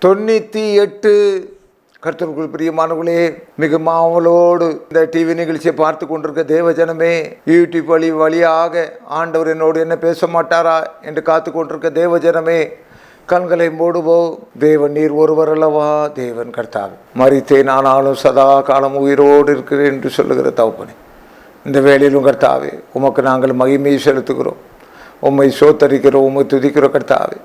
98. கர்த்தருக்குள் பிரியமானவர்களே, மிக மாவலோடு இந்த டிவி நிகழ்ச்சியை பார்த்து கொண்டிருக்க தேவஜனமே, யூடியூப் வழியாக ஆண்டவர் என்னோடு என்ன பேச மாட்டாரா என்று காத்து கொண்டிருக்க தேவஜனமே, கண்களை மூடுவோ. தேவன் நீர் ஒருவர் அல்லவா? தேவன் கர்த்தாவே, மரித்தேன் ஆனாலும் சதா காலம் உயிரோடு இருக்கிறேன் என்று சொல்லுகிற தகப்பனே, இந்த வேளையிலும் கர்த்தாவே உமக்கு நாங்கள் மகிமையை செலுத்துகிறோம். உம்மை சோத்தரிக்கிறோம், உம்மை துதிக்கிறோம் கர்த்தாவே,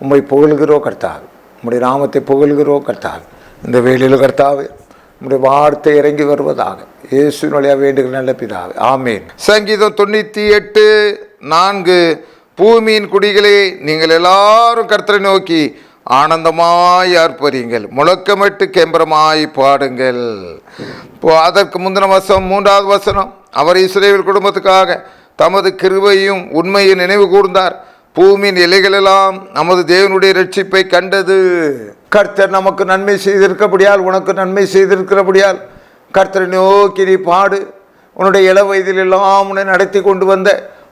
உம்மை புகழ்கிறோம் கர்த்தாவே, உம்முடைய நாமத்தை புகழ்கிறோம் கர்த்தாவே. இந்த வேளையில் கர்த்தாவே உம்முடைய வார்த்தை இறங்கி வருவதாக இயேசுவின் வழியாக வேண்டுகிற நல்ல பிதாவே, ஆமேன். சங்கீதம் 98:4. பூமியின் குடிகளே, நீங்கள் எல்லாரும் கர்த்தரை நோக்கி ஆனந்தமாய் ஆர்ப்பரியுங்கள், முழக்கமிட்டு கெம்பரமாய் பாடுங்கள். அதற்கு முந்தின வசனம் 3வது வசனம், அவர் இஸ்ரவேல் குடும்பத்துக்காக தமது கிருபையும் உண்மையை நினைவு கூர்ந்தார், பூமியின் இலைகளெல்லாம் நமது தேவனுடைய ரட்சிப்பை கண்டது. கர்த்தர் நமக்கு நன்மை செய்திருக்கிறபடியால், உனக்கு நன்மை செய்திருக்கிறபடியால் கர்த்தரை நோக்கி நீ பாடு. உன்னுடைய இள வயதிலெல்லாம் உன்னை நடத்தி கொண்டு வந்த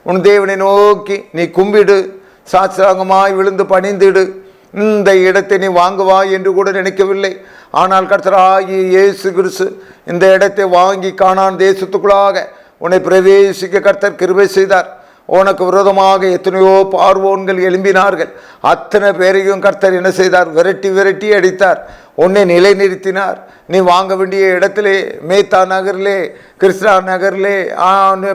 உன் தேவனை நோக்கி நீ கும்பிடு, சாட்சாங்கமாய் விழுந்து பணிந்திடு. இந்த இடத்தை நீ வாங்குவாய் என்று கூட நினைக்கவில்லை. ஆனால் கர்த்தராகிய இயேசு கிறிஸ்து இந்த இடத்தை வாங்கி கானான் தேசத்துக்குள்ளாக உன்னை பிரவேசிக்க கர்த்தர் கிருபை செய்தார். உனக்கு விரோதமாக எத்தனையோ பார்வோன்கள் எழும்பினார்கள். அத்தனை பேரையும் கர்த்தர் என்ன செய்தார்? விரட்டி விரட்டி அடித்தார். உன்னை நிலைநிறுத்தினார். நீ வாங்க வேண்டிய இடத்திலே, மேத்தா நகரிலே, கிருஷ்ணா நகரிலே,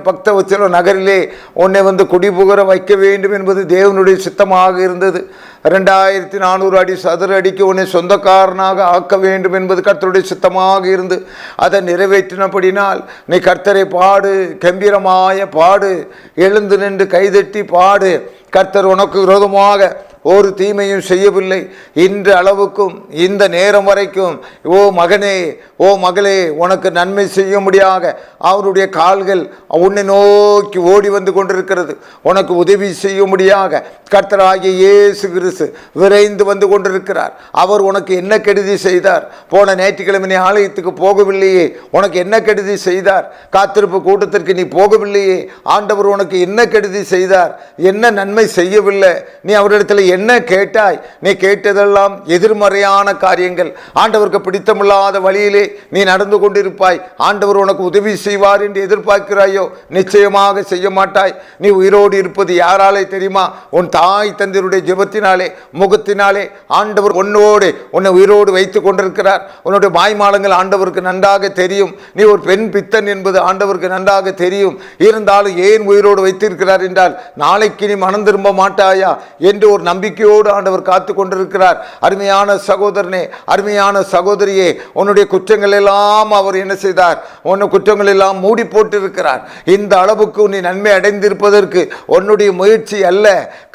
பக்தவச்சல நகரிலே உன்னை வந்து குடிபுகர வைக்க வேண்டும் என்பது தேவனுடைய சித்தமாக இருந்தது. 2400 அடி சதுர அடிக்கு உன்னை சொந்தக்காரனாக ஆக்க வேண்டும் என்பது கர்த்தருடைய சித்தமாக இருந்து அதை நிறைவேற்றினபடினால் நீ கர்த்தரை பாடு, கம்பீரமாய பாடு, எழுந்து நின்று கைதட்டி பாடு. கர்த்தர் உனக்கு விரோதமாக ஒரு தீமையும் செய்யவில்லை. இன்று அளவுக்கும் இந்த நேரம் வரைக்கும் ஓ மகனே, ஓ மகளே, உனக்கு நன்மை செய்ய முடியாக அவருடைய கால்கள் உன்னை நோக்கி ஓடி வந்து கொண்டிருக்கிறது. உனக்கு உதவி செய்ய முடியாக கர்த்தராகிய இயேசு கிறிஸ்து விரைந்து வந்து கொண்டிருக்கிறார். அவர் உனக்கு என்ன கெடுதி செய்தார்? போன ஞாயிற்றுக்கிழமை ஆலயத்துக்கு போகவில்லையே, உனக்கு என்ன கெடுதி செய்தார்? காத்திருப்பு கூட்டத்திற்கு நீ போகவில்லையே, ஆண்டவர் உனக்கு என்ன கெடுதி செய்தார்? என்ன நன்மை செய்யவில்லை? நீ அவரிடத்தில் என்ன கேட்டாய்? நீ கேட்டதெல்லாம் எதிர்மறையான காரியங்கள். ஆண்டவருக்கு பிடித்தமில்லாத வழியிலே நீ நடந்து கொண்டிருப்பாய். ஆண்டவர் உனக்கு உதவி செய்வார் என்று எதிர்பார்க்கிறாயோ? நிச்சயமாக செய்ய மாட்டாய். நீ உயிரோடு இருப்பது யாராலே தெரியுமா? உன் தாய் தந்தையருடைய ஜெபத்தினாலே, முகத்தினாலே ஆண்டவர் உன்னோடு உன்னை உயிரோடு வைத்துக் கொண்டிருக்கிறார். உன்னுடைய மாய்மாலங்கள் ஆண்டவருக்கு நன்றாக தெரியும். நீ ஒரு பெண் பித்தன் என்பது ஆண்டவருக்கு நன்றாக தெரியும். இருந்தாலும் ஏன் உயிரோடு வைத்திருக்கிறார் என்றால், நாளைக்கு நீ மனம் திரும்ப மாட்டாயா என்று ஒரு நம்பிக்கையோடு ஆண்டவர் காத்து கொண்டிருக்கிறார். அருமையான சகோதரனே, அருமையான சகோதரியே, உன்னுடைய குற்றங்கள் எல்லாம் அவர் என்ன செய்தார்? உன்னுடைய குற்றங்கள் எல்லாம் மூடி போட்டிருக்கிறார். இந்த அளவுக்கு நீ நன்மை அடைந்திருப்பதற்கு உன்னுடைய முயற்சி அல்ல,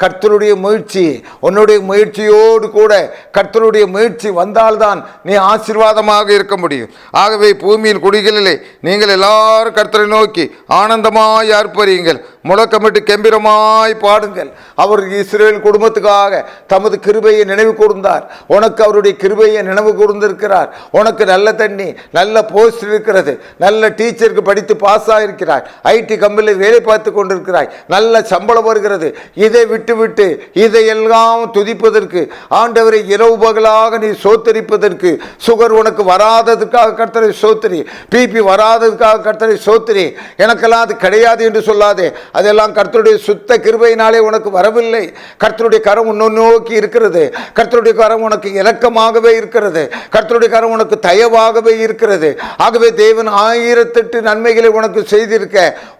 கர்த்தருடைய முயற்சி. உன்னுடைய முயற்சியோடு கூட கர்த்தருடைய முயற்சி வந்தால்தான் நீ ஆசீர்வாதமாக இருக்க முடியும். ஆகவே பூமியின் குடிகளிலே நீங்கள் எல்லாரும் கர்த்தரை நோக்கி ஆனந்தமாய் ஆர்ப்பரியுங்கள், முழக்கமிட்டு கெம்பீரமாய் பாடுங்கள். அவர் இஸ்ரவேல் குடும்பத்துக்காக தமது கிருபையை நினைவு கூர்ந்தார். உனக்கு அவருடைய கிருபையை நினைவு கூர்ந்திருக்கிறார். உனக்கு நல்ல தண்ணி, நல்ல போஸ்ட் இருக்கிறது, நல்ல டீச்சருக்கு படித்து பாஸ் ஆகிருக்கிறாய், ஐடி கம்பெனியில் வேலை பார்த்து கொண்டிருக்கிறாய், நல்ல சம்பளம் வருகிறது. இதை விட்டு இதையெல்லாம் துதிப்பதற்கு, ஆண்டவரை இரவு பகலாக நீ சோத்தரிப்பதற்கு, சுகர் உனக்கு வராததுக்காக கர்த்தரை சோத்தரி, பிபி வராததுக்காக கர்த்தரை சோத்தரி. எனக்கெல்லாம் அது கிடையாது என்று சொல்லாதே. அதெல்லாம் கர்த்தருடைய சுத்த கிருபையினாலே உனக்கு வரவில்லை. கர்த்தருடைய கரம் உன்னை நோக்கி இருக்கிறது. கர்த்தருடைய கரம் உனக்கு இரக்கமாகவே இருக்கிறது. கர்த்தருடைய கரம் உனக்கு தயவாகவே இருக்கிறது. ஆகவே தேவன் 1008 நன்மைகளை உனக்கு செய்திருக்க,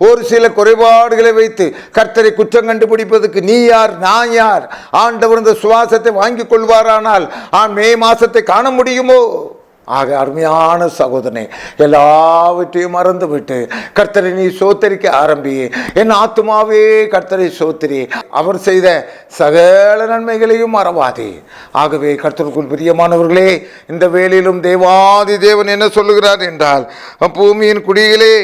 ஒரு சில குறைபாடுகளை வைத்து கர்த்தரை குற்றம் கண்டுபிடிப்பதற்கு நீ யார், நான் யார்? ஆண்டவர் இந்த சுவாசத்தை வாங்கிக் கொள்வாரானால் மே மாசத்தை காண முடியுமோ? ஆக அருமையான சகோதரனே, எல்லாவற்றையும் மறந்துவிட்டு கர்த்தரை நீ சோத்தரிக்க ஆரம்பி. என் ஆத்துமாவே கர்த்தரை சோத்திரி, அவர் செய்த சகல நன்மைகளையும் மறவாதே. ஆகவே கர்த்தருக்குள் பிரியமானவர்களே, இந்த வேளையிலும் தேவாதி தேவன் என்ன சொல்லுகிறார் என்றால், பூமியின் குடிகளே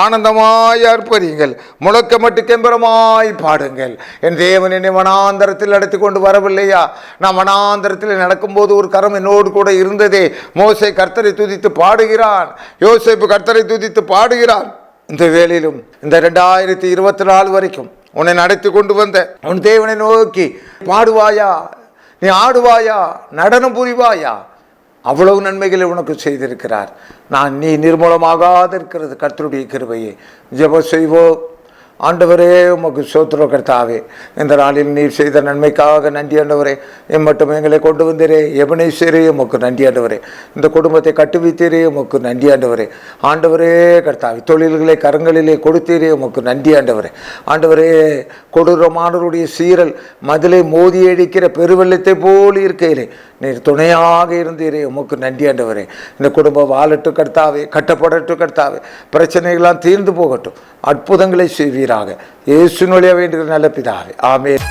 ஆனந்தமாய் ஆர்ப்பரியுங்கள், முழக்கமிட்டு கெம்பீரமாய் பாடுங்கள். என் தேவன் என்னை வனாந்தரத்தில் நடத்தி கொண்டு வரவில்லையா? நான் வனாந்தரத்தில் நடக்கும்போது ஒரு கரம் என்னோடு கூட இருந்ததே. மோசே கர்த்தரை துதித்து பாடுகிறான், யோசேப்பு கர்த்தரை துதித்து பாடுகிறான். இந்த வேளையிலும் இந்த 2024 வரைக்கும் உன்னை நடத்தி கொண்டு வந்த உன் தேவனை நோக்கி பாடுவாயா? நீ ஆடுவாயா, நடனம் புரிவாயா, அவ்வளவு நன்மைகளை உனக்கு செய்திருக்கிறார். நீ நிர்மூலமாகாத இருக்கிறது கர்த்தருடைய கிருபையே. ஜெபம் செய்வோம். ஆண்டவரே, உமக்கு ஸ்தோத்திரம் கர்த்தாவே. இந்த நாளில் நீர் செய்த நன்மைக்காக நன்றி ஆண்டவரே. எம்மட்டும் எங்களை கொண்டு வந்தீரே, எபனேசரே, உமக்கு நன்றி ஆண்டவரே. இந்த குடும்பத்தை கட்டுவித்தீரே, உமக்கு நன்றி ஆண்டவரே. ஆண்டவரே கர்த்தாவே, தொழில்களை கரங்களிலே கொடுத்தீரே, உமக்கு நன்றி ஆண்டவரே. ஆண்டவரே, கொடூரமானவருடைய சீரல் மதிலை மோதி அடிக்கிற பெருவெள்ளத்தை போல் இருக்கையிலே நீர் துணையாக இருந்தீரே, உமக்கு நன்றி ஆண்டவரே. இந்த குடும்பம் வாழட்டு கர்த்தாவே, கட்டப்படட்டு கர்த்தாவே, பிரச்சனைகள்லாம் தீர்ந்து போகட்டும், அற்புதங்களை செய்வீராக. இயேசுவின் வழியாக வேண்டுகிற நல்ல பிதாவே, ஆமென்.